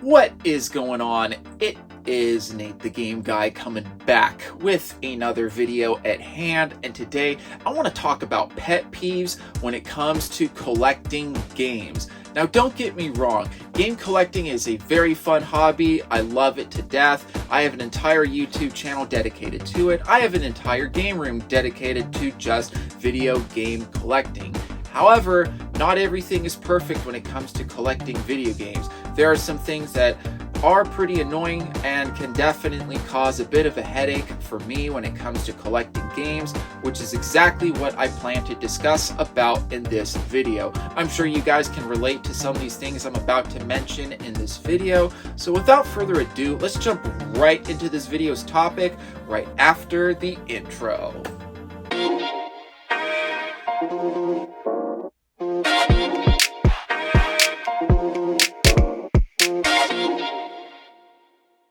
What is going on? It is Nate the Game Guy coming back with another video at hand, and today I want to talk about pet peeves when it comes to collecting games. Now don't get me wrong, game collecting is a very fun hobby. I love it to death. I have an entire YouTube channel dedicated to it. I have an entire game room dedicated to just video game collecting. However, not everything is perfect when it comes to collecting video games. There are some things that are pretty annoying and can definitely cause a bit of a headache for me when it comes to collecting games, which is exactly what I plan to discuss about in this video. I'm sure you guys can relate to some of these things I'm about to mention in this video. So without further ado, let's jump right into this video's topic right after the intro.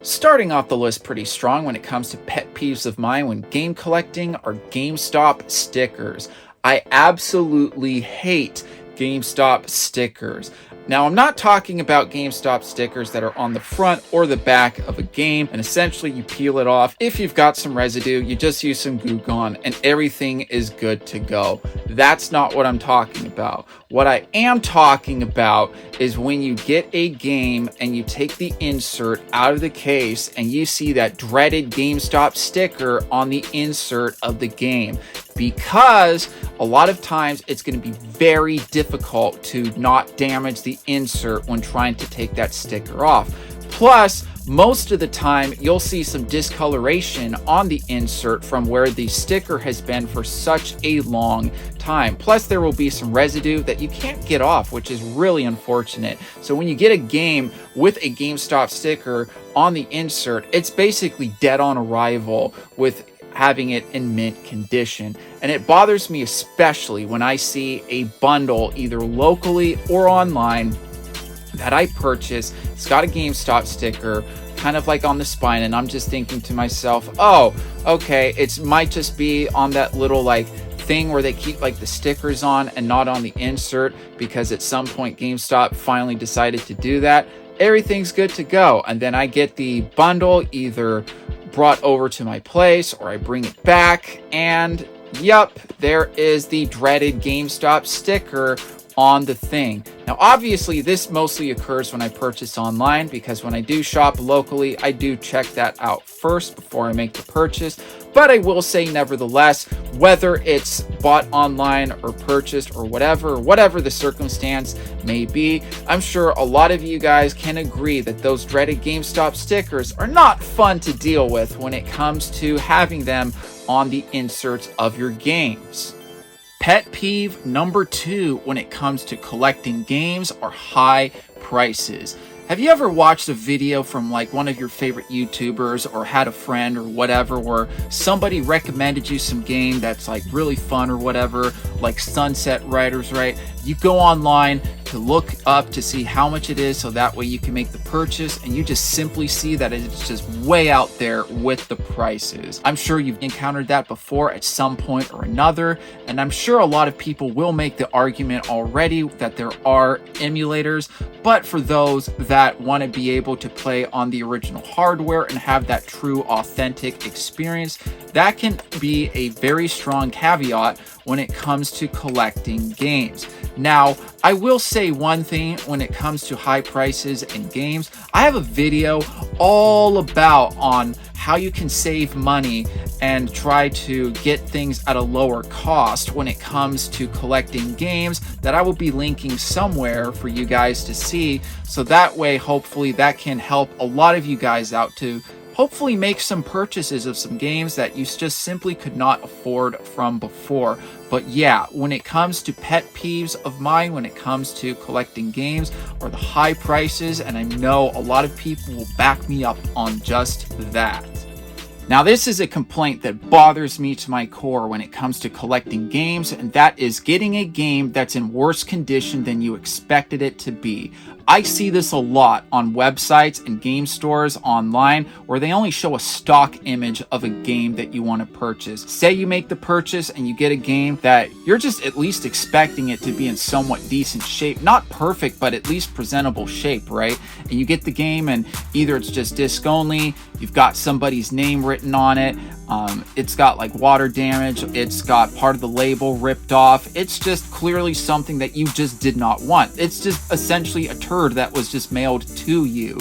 Starting off the list pretty strong when it comes to pet peeves of mine when game collecting are GameStop stickers. I absolutely hate GameStop stickers. Now, I'm not talking about GameStop stickers that are on the front or the back of a game, and essentially you peel it off. If you've got some residue, you just use some Goo Gone, and everything is good to go. That's not what I'm talking about. What I am talking about is when you get a game and you take the insert out of the case and you see that dreaded GameStop sticker on the insert of the game. Because a lot of times it's going to be very difficult to not damage the insert when trying to take that sticker off. Plus, most of the time you'll see some discoloration on the insert from where the sticker has been for such a long time. Plus, there will be some residue that you can't get off, which is really unfortunate. So when you get a game with a GameStop sticker on the insert, it's basically dead on arrival with having it in mint condition. And it bothers me especially when I see a bundle either locally or online that I purchase. It's got a GameStop sticker kind of like on the spine, and I'm just thinking to myself, oh, okay, it might just be on that little like thing where they keep like the stickers on and not on the insert, because at some point GameStop finally decided to do that. Everything's good to go, and then I get the bundle either brought over to my place or I bring it back, and yup, there is the dreaded GameStop sticker on the thing. Now obviously this mostly occurs when I purchase online, because when I do shop locally I do check that out first before I make the purchase. But I will say nevertheless, whether it's bought online or purchased or whatever the circumstance may be, I'm sure a lot of you guys can agree that those dreaded GameStop stickers are not fun to deal with when it comes to having them on the inserts of your games. Pet peeve number 2 when it comes to collecting games are high prices. Have you ever watched a video from like one of your favorite YouTubers, or had a friend or whatever where somebody recommended you some game that's like really fun or whatever, like Sunset Riders, right? You go online to look up to see how much it is so that way you can make the purchase, and you just simply see that it's just way out there with the prices. I'm sure you've encountered that before at some point or another, and I'm sure a lot of people will make the argument already that there are emulators, but for those that want to be able to play on the original hardware and have that true authentic experience, that can be a very strong caveat when it comes to collecting games. Now, I will say one thing when it comes to high prices in games. I have a video all about on how you can save money and try to get things at a lower cost when it comes to collecting games that I will be linking somewhere for you guys to see. So that way, hopefully that can help a lot of you guys out to hopefully make some purchases of some games that you just simply could not afford from before. But yeah, when it comes to pet peeves of mine, when it comes to collecting games, are the high prices, and I know a lot of people will back me up on just that. Now, this is a complaint that bothers me to my core when it comes to collecting games, and that is getting a game that's in worse condition than you expected it to be. I see this a lot on websites and game stores online where they only show a stock image of a game that you want to purchase. Say you make the purchase and you get a game that you're just at least expecting it to be in somewhat decent shape. Not perfect, but at least presentable shape, right? And you get the game and either it's just disc only, you've got somebody's name written on it, it's got like water damage, it's got part of the label ripped off, it's just clearly something that you just did not want. It's just essentially a turd that was just mailed to you.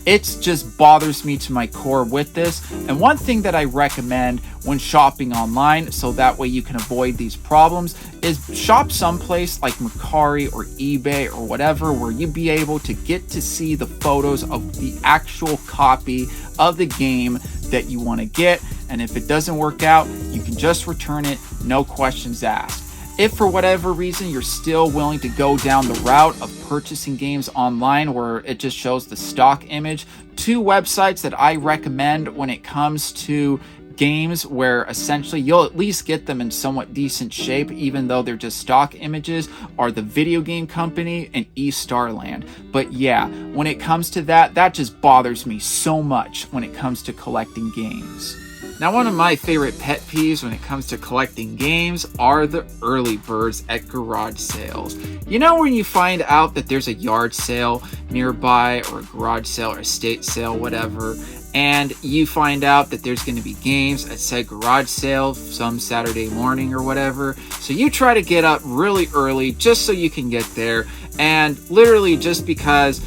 It just bothers me to my core with this. And one thing that I recommend when shopping online, so that way you can avoid these problems, is shop someplace like Mercari or eBay or whatever, where you'd be able to get to see the photos of the actual copy of the game that you want to get. And if it doesn't work out, you can just return it, no questions asked. If for whatever reason you're still willing to go down the route of purchasing games online where it just shows the stock image, two websites that I recommend when it comes to games where essentially you'll at least get them in somewhat decent shape even though they're just stock images are the Video Game Company and eStarland. But yeah, when it comes to that just bothers me so much when it comes to collecting games. Now, one of my favorite pet peeves when it comes to collecting games are the early birds at garage sales. You know, when you find out that there's a yard sale nearby or a garage sale or estate sale, whatever, and you find out that there's going to be games at said garage sale some Saturday morning or whatever. So you try to get up really early just so you can get there, and literally just because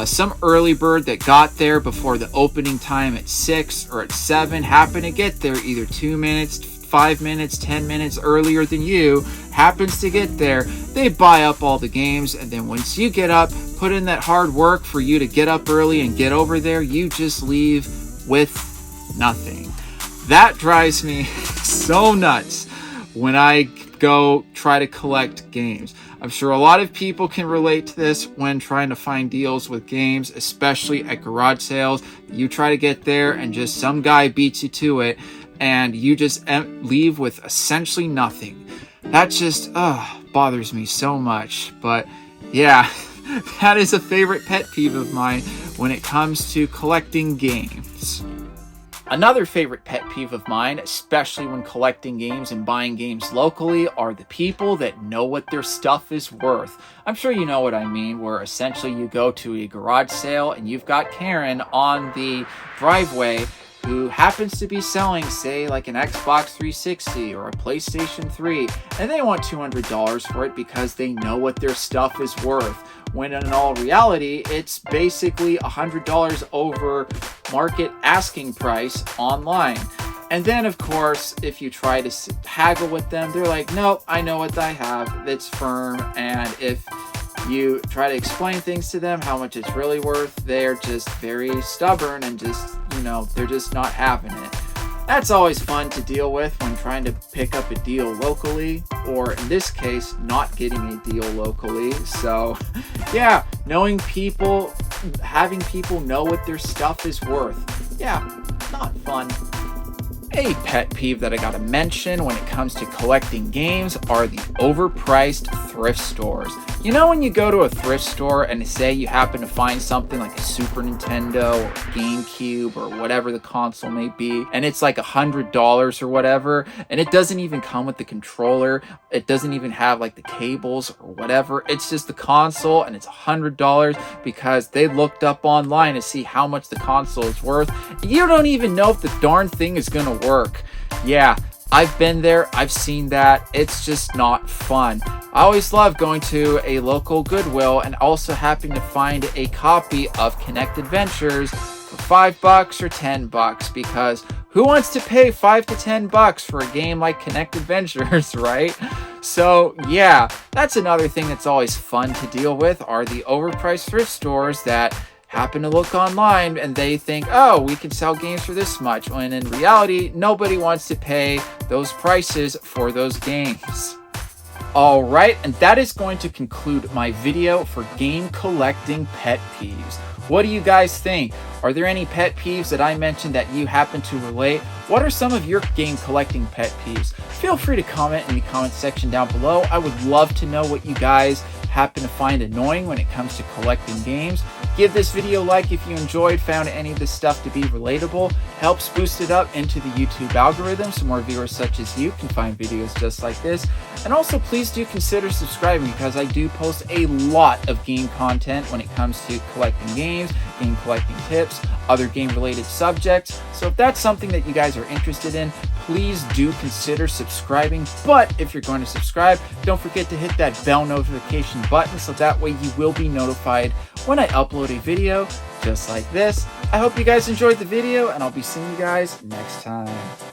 some early bird that got there before the opening time at 6 or at 7 happened to get there either 2 minutes, 5 minutes, 10 minutes earlier than you, happens to get there, they buy up all the games, and then once you get up, put in that hard work for you to get up early and get over there, you just leave with nothing. That drives me so nuts when I go try to collect games. I'm sure a lot of people can relate to this when trying to find deals with games, especially at garage sales. You try to get there and just some guy beats you to it and you just leave with essentially nothing. That just bothers me so much. But yeah, that is a favorite pet peeve of mine when it comes to collecting games. Another favorite pet peeve of mine, especially when collecting games and buying games locally, are the people that know what their stuff is worth. I'm sure you know what I mean, where essentially you go to a garage sale and you've got Karen on the driveway who happens to be selling, say, like an Xbox 360 or a PlayStation 3, and they want $200 for it because they know what their stuff is worth. When in all reality, it's basically $100 over market asking price online. And then, of course, if you try to haggle with them, they're like, nope, I know what I have, it's firm. And if you try to explain things to them, how much it's really worth, they're just very stubborn and just, they're just not having it. That's always fun to deal with when trying to pick up a deal locally, or in this case, not getting a deal locally. So yeah, knowing people, having people know what their stuff is worth. Yeah, not fun. A pet peeve that I gotta mention when it comes to collecting games are the overpriced thrift stores. You know, when you go to a thrift store and say you happen to find something like a Super Nintendo or GameCube or whatever the console may be, and it's like $100 or whatever, and it doesn't even come with the controller, it doesn't even have like the cables or whatever, it's just the console and it's $100 because they looked up online to see how much the console is worth. You don't even know if the darn thing is gonna work. Yeah, I've been there, I've seen that, it's just not fun. I always love going to a local Goodwill and also happening to find a copy of Kinect Adventures for $5 or $10 because who wants to pay $5 to $10 for a game like Kinect Adventures, right? So yeah, that's another thing that's always fun to deal with are the overpriced thrift stores that happen to look online and they think, oh, we can sell games for this much, when in reality, nobody wants to pay those prices for those games. All right, and that is going to conclude my video for game collecting pet peeves. What do you guys think? Are there any pet peeves that I mentioned that you happen to relate? What are some of your game collecting pet peeves? Feel free to comment in the comment section down below. I would love to know what you guys happen to find annoying when it comes to collecting games. Give this video a like if you enjoyed, found any of this stuff to be relatable. Helps boost it up into the YouTube algorithm so more viewers such as you can find videos just like this. And also please do consider subscribing, because I do post a lot of game content when it comes to collecting games, game collecting tips, other game related subjects. So if that's something that you guys are interested in, please do consider subscribing. But if you're going to subscribe, don't forget to hit that bell notification button so that way you will be notified when I upload a video just like this. I hope you guys enjoyed the video, and I'll be seeing you guys next time.